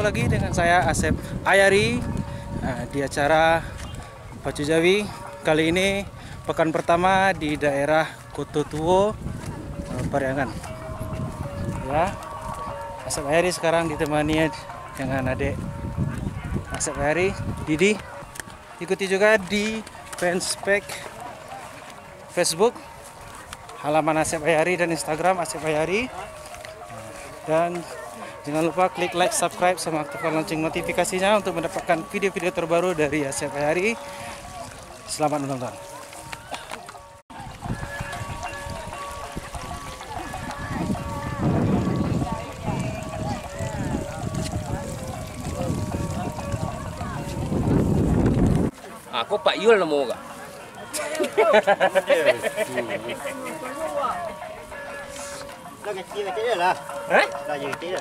lagi dengan saya Asep Ayari di acara Pacu Jawi. Kali ini pekan pertama di daerah Kototuo, Pariangan. Ya, Asep Ayari sekarang ditemani dengan adik Asep Ayari, Didi. Ikuti juga di fanspage Facebook halaman Asep Ayari dan Instagram Asep Ayari. Dan jangan lupa klik like, subscribe, sama aktifkan lonceng notifikasinya untuk mendapatkan video-video terbaru dari Asep Ayari. Selamat menonton. Aku Pak Yul nemu gak? Nó kecil rồi lah. Hah? Dah jadi kecil.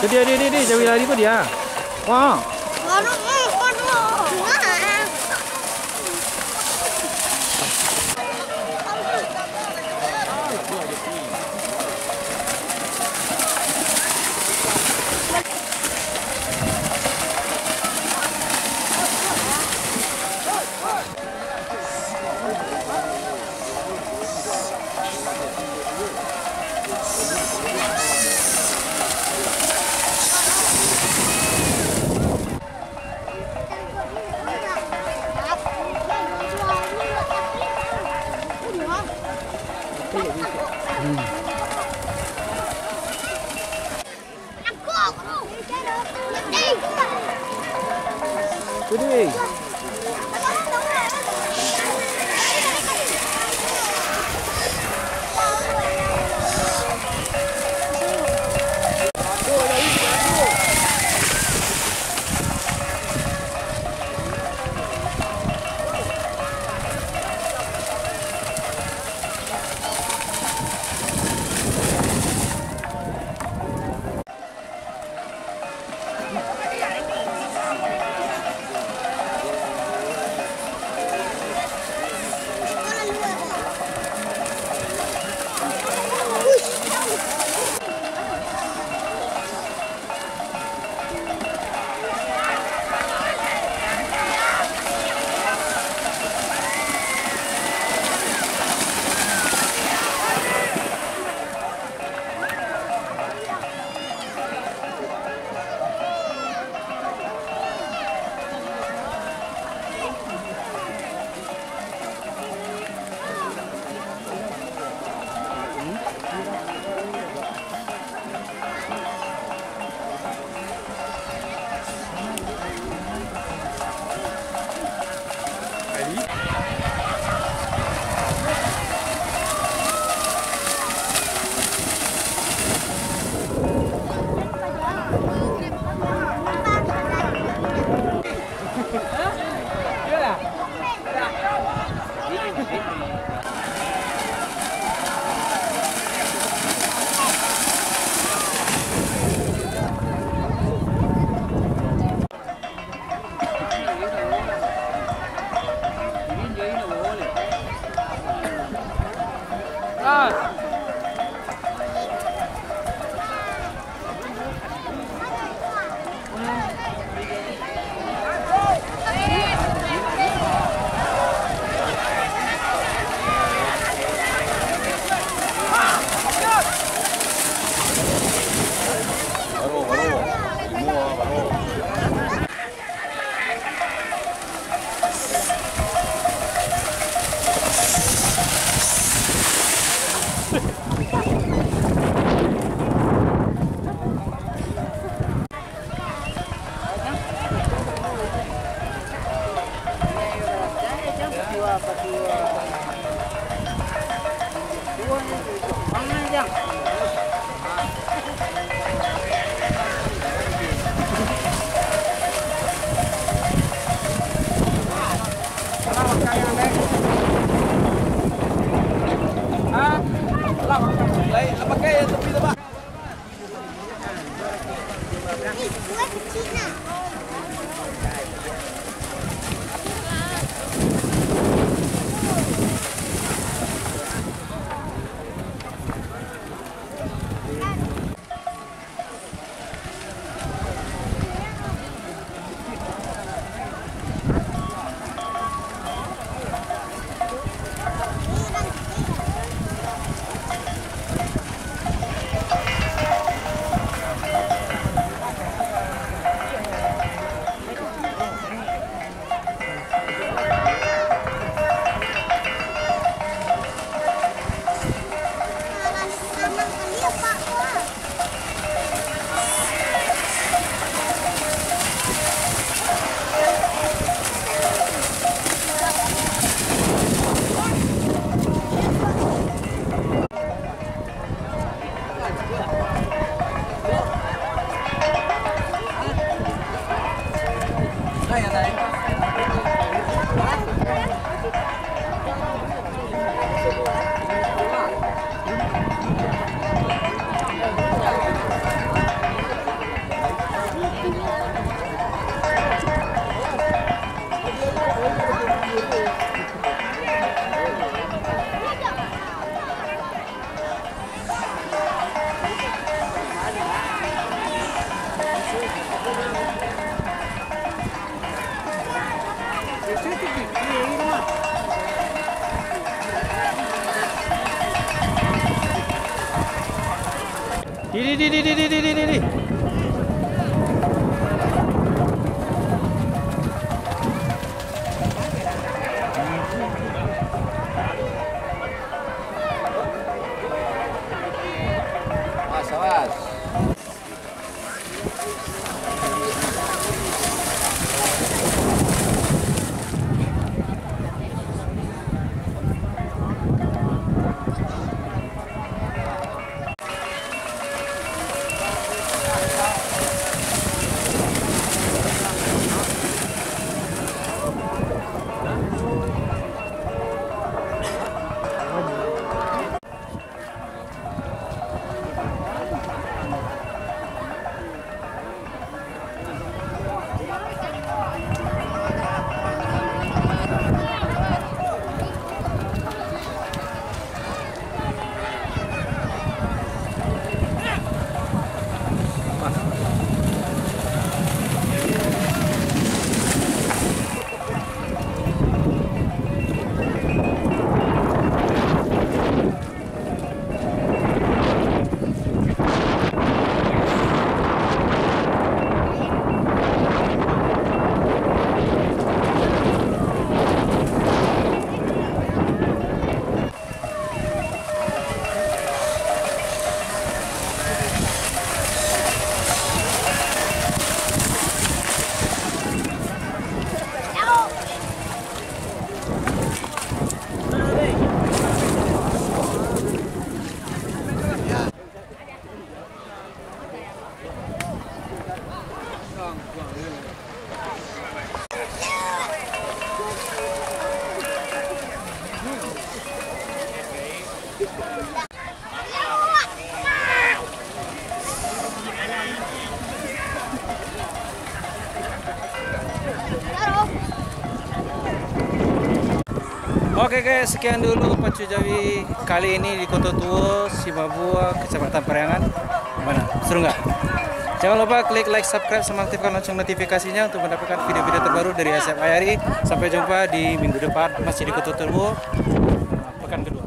Dia Jawi lari pun dia. Wah. Gede. Di. Awas. Oke guys, sekian dulu Pacu Jawi kali ini di Kota Tuo, Simabua, Kecamatan Periangan. Gimana? Seru nggak? Jangan lupa klik like, subscribe, sama aktifkan lonceng notifikasinya untuk mendapatkan video-video terbaru dari ASEP Ayari. Sampai jumpa di minggu depan masih di Kota Tuo, pekan kedua.